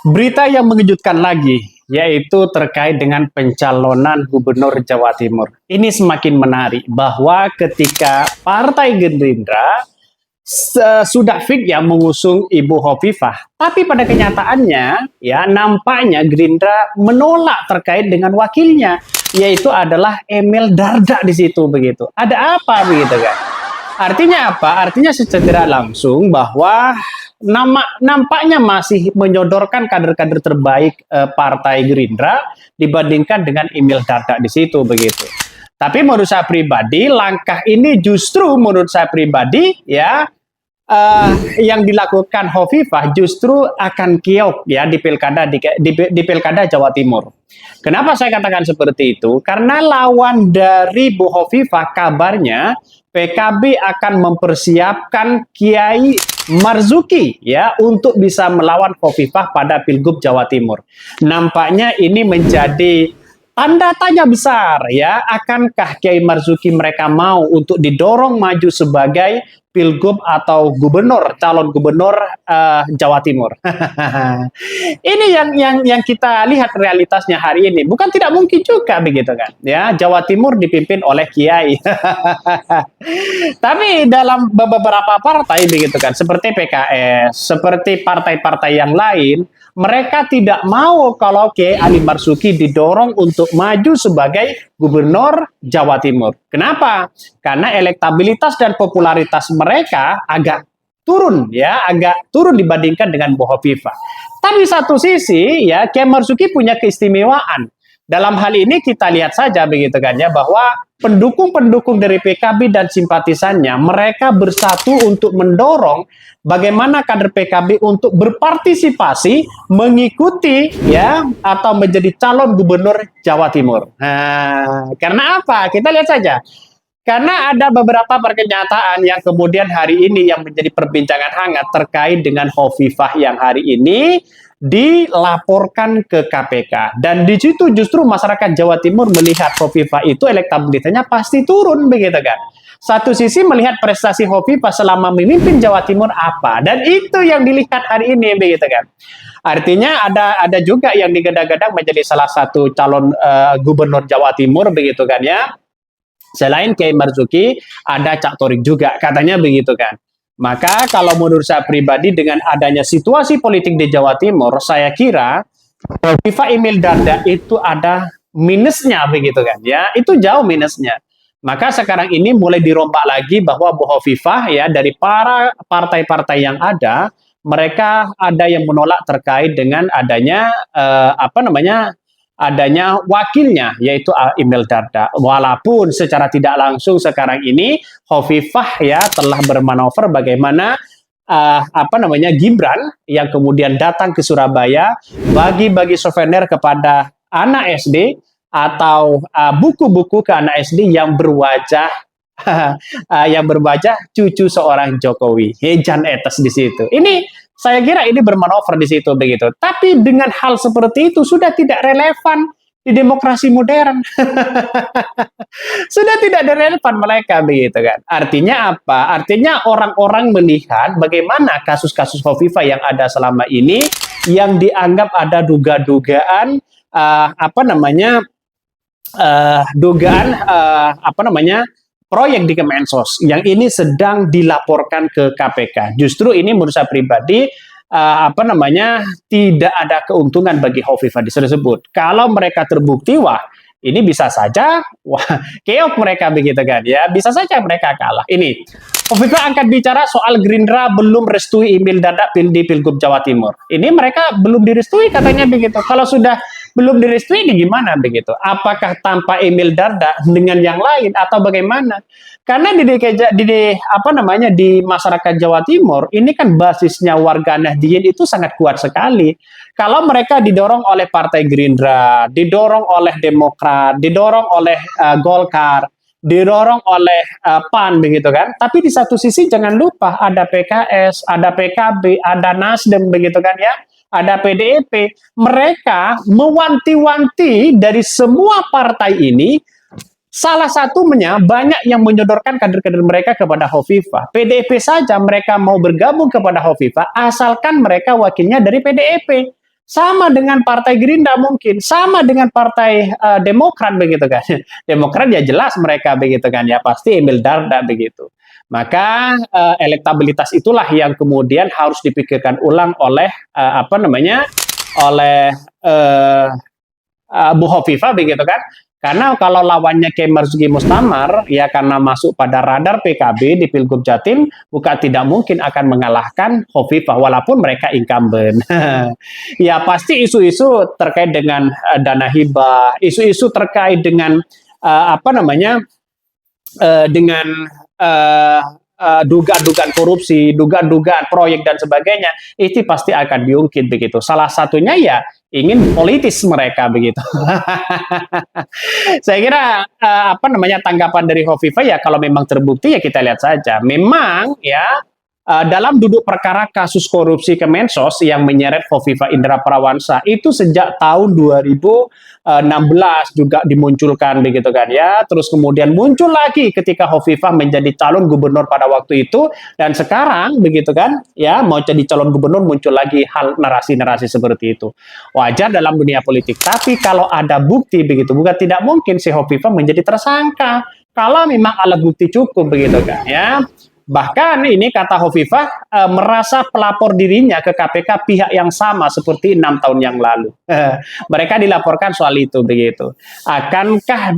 Berita yang mengejutkan lagi, yaitu terkait dengan pencalonan Gubernur Jawa Timur. Ini semakin menarik bahwa ketika Partai Gerindra sudah fix ya mengusung Ibu Hovifah, tapi pada kenyataannya ya nampaknya Gerindra menolak terkait dengan wakilnya, yaitu adalah Emil Dardak di situ begitu. Ada apa begitu kan? Artinya apa? Artinya secara langsung bahwa nampaknya masih menyodorkan kader-kader terbaik Partai Gerindra dibandingkan dengan Emil Dardak di situ begitu. Tapi menurut saya pribadi, langkah ini justru menurut saya pribadi ya yang dilakukan Hovifah justru akan keok ya di pilkada Jawa Timur. Kenapa saya katakan seperti itu? Karena lawan dari Bu Hovifah kabarnya PKB akan mempersiapkan Kiai Marzuki ya untuk bisa melawan Hovifah pada Pilgub Jawa Timur. Nampaknya ini menjadi tanda tanya besar ya, akankah Kiai Marzuki mereka mau untuk didorong maju sebagai Pilgub atau gubernur, calon gubernur Jawa Timur. Ini yang kita lihat realitasnya hari ini. Bukan tidak mungkin juga begitu kan. Ya, Jawa Timur dipimpin oleh Kiai. Tapi dalam beberapa partai begitu kan, seperti PKS, seperti partai-partai yang lain, mereka tidak mau kalau Kiai Ali Marzuki didorong untuk maju sebagai gubernur Jawa Timur. Kenapa? Karena elektabilitas dan popularitas mereka agak turun ya, agak turun dibandingkan dengan Bu Hovifah. Tapi satu sisi ya, Kiai Marzuki punya keistimewaan. Dalam hal ini kita lihat saja begitu kan ya, bahwa pendukung-pendukung dari PKB dan simpatisannya mereka bersatu untuk mendorong bagaimana kader PKB untuk berpartisipasi mengikuti ya atau menjadi calon gubernur Jawa Timur. Nah, karena apa? Kita lihat saja. Karena ada beberapa pernyataan yang kemudian hari ini yang menjadi perbincangan hangat terkait dengan Hovifah yang hari ini dilaporkan ke KPK. Dan di situ justru masyarakat Jawa Timur melihat Hovifah itu elektabilitasnya pasti turun begitu kan. Satu sisi melihat prestasi Hovifah selama memimpin Jawa Timur apa, dan itu yang dilihat hari ini begitu kan. Artinya ada juga yang digadang-gadang menjadi salah satu calon gubernur Jawa Timur begitu kan ya. Selain Kiai Marzuki, ada Cak Torik juga, katanya begitu kan. Maka kalau menurut saya pribadi dengan adanya situasi politik di Jawa Timur, saya kira Hovifah Emil Dardak itu ada minusnya begitu kan ya. Itu jauh minusnya. Maka sekarang ini mulai dirombak lagi bahwa Bu Hovifah ya dari para partai-partai yang ada, mereka ada yang menolak terkait dengan adanya adanya wakilnya yaitu Emil Dardak. Walaupun secara tidak langsung sekarang ini Hovifah ya telah bermanuver bagaimana Gibran yang kemudian datang ke Surabaya bagi-bagi souvenir kepada anak SD atau buku-buku ke anak SD yang berwajah cucu seorang Jokowi, Jan Etes di situ. Ini saya kira ini bermanuver di situ begitu. Tapi dengan hal seperti itu sudah tidak relevan di demokrasi modern. Sudah tidak relevan mereka begitu kan. Artinya apa? Artinya orang-orang melihat bagaimana kasus-kasus Hovifah yang ada selama ini yang dianggap ada dugaan proyek di Kemensos yang ini sedang dilaporkan ke KPK. Justru ini menurut saya pribadi tidak ada keuntungan bagi Hovifah tersebut. Kalau mereka terbukti ini bisa saja keok mereka begitu kan ya, bisa saja mereka kalah. Ini Hovifah angkat bicara soal Gerindra belum restui Emil Dardak di Pilgub Jawa Timur. Ini mereka belum direstui katanya begitu. Kalau sudah belum direstui ini gimana begitu? Apakah tanpa Emil Dardak dengan yang lain atau bagaimana? Karena di masyarakat Jawa Timur ini kan basisnya warga Nahdliyin itu sangat kuat sekali. Kalau mereka didorong oleh Partai Gerindra, didorong oleh Demokrat, didorong oleh Golkar, didorong oleh PAN begitu kan. Tapi di satu sisi jangan lupa ada PKS, ada PKB, ada Nasdem begitu kan ya. Ada PDIP, mereka mewanti-wanti dari semua partai ini, salah satunya banyak yang menyodorkan kader-kader mereka kepada Hovifah. PDIP saja mereka mau bergabung kepada Hovifah, asalkan mereka wakilnya dari PDIP. sama dengan Partai Gerindra mungkin, sama dengan Partai Demokrat begitu kan. Demokrat ya jelas mereka begitu kan ya, pasti Emil Dardak begitu. Maka elektabilitas itulah yang kemudian harus dipikirkan ulang oleh apa namanya? Oleh uh, Bu Hovifah begitu kan. Karena kalau lawannya Kiai Marzuki Mustamar, ya karena masuk pada radar PKB di Pilgub Jatim, bukan tidak mungkin akan mengalahkan Hovifah, walaupun mereka incumbent. Ya pasti isu-isu terkait dengan dana hibah, isu-isu terkait dengan apa namanya, dengan uh, dugaan-dugaan korupsi, dugaan-dugaan proyek dan sebagainya, itu pasti akan diungkit begitu. Salah satunya ya ingin politis mereka begitu. Saya kira apa namanya tanggapan dari Hovifah ya kalau memang terbukti ya kita lihat saja. Memang ya dalam duduk perkara kasus korupsi Kemensos yang menyeret Hovifah Indra Parawansa itu sejak tahun 2016 juga dimunculkan begitu kan ya. Terus kemudian muncul lagi ketika Hovifah menjadi calon gubernur pada waktu itu dan sekarang begitu kan ya mau jadi calon gubernur muncul lagi hal narasi-narasi seperti itu. Wajar dalam dunia politik. Tapi kalau ada bukti begitu bukan tidak mungkin si Hovifah menjadi tersangka. Kalau memang alat bukti cukup begitu kan ya. Bahkan ini kata Hovifah merasa pelapor dirinya ke KPK pihak yang sama seperti 6 tahun yang lalu. Mereka dilaporkan soal itu begitu. Akankah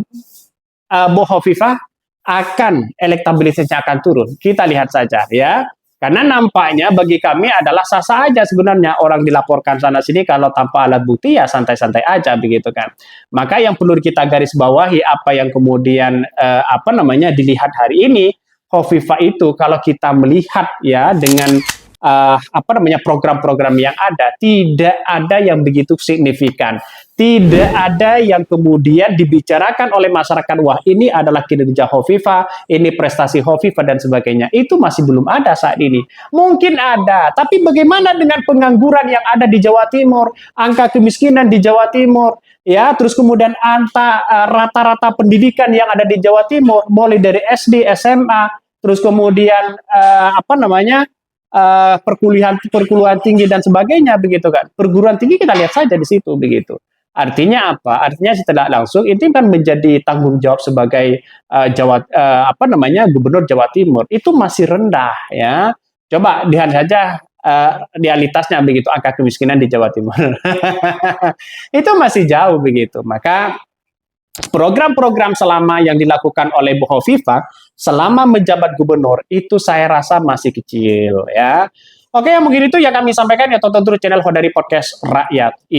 Bu Hovifah akan elektabilitasnya akan turun? Kita lihat saja ya. Karena nampaknya bagi kami adalah sah-sah aja sebenarnya orang dilaporkan sana sini kalau tanpa alat bukti ya santai-santai aja begitu kan. Maka yang perlu kita garis bawahi apa yang kemudian apa namanya dilihat hari ini Hovifah itu kalau kita melihat ya dengan apa namanya program-program yang ada tidak ada yang begitu signifikan, tidak ada yang kemudian dibicarakan oleh masyarakat wah ini adalah kinerja Hovifah, ini prestasi Hovifah dan sebagainya. Itu masih belum ada saat ini. Mungkin ada, tapi bagaimana dengan pengangguran yang ada di Jawa Timur, angka kemiskinan di Jawa Timur, ya terus kemudian rata-rata pendidikan yang ada di Jawa Timur mulai dari SD, SMA, terus kemudian apa namanya perguruan tinggi dan sebagainya begitu kan. Perguruan tinggi kita lihat saja di situ begitu. Artinya apa? Artinya setelah langsung itu kan menjadi tanggung jawab sebagai apa namanya gubernur Jawa Timur itu masih rendah ya. Coba lihat saja realitasnya begitu angka kemiskinan di Jawa Timur. Itu masih jauh begitu. Maka program-program selama yang dilakukan oleh Bu Hovifah selama menjabat gubernur itu saya rasa masih kecil ya. Oke, mungkin itu yang kami sampaikan ya tonton terus channel Hodari Podcast Rakyat.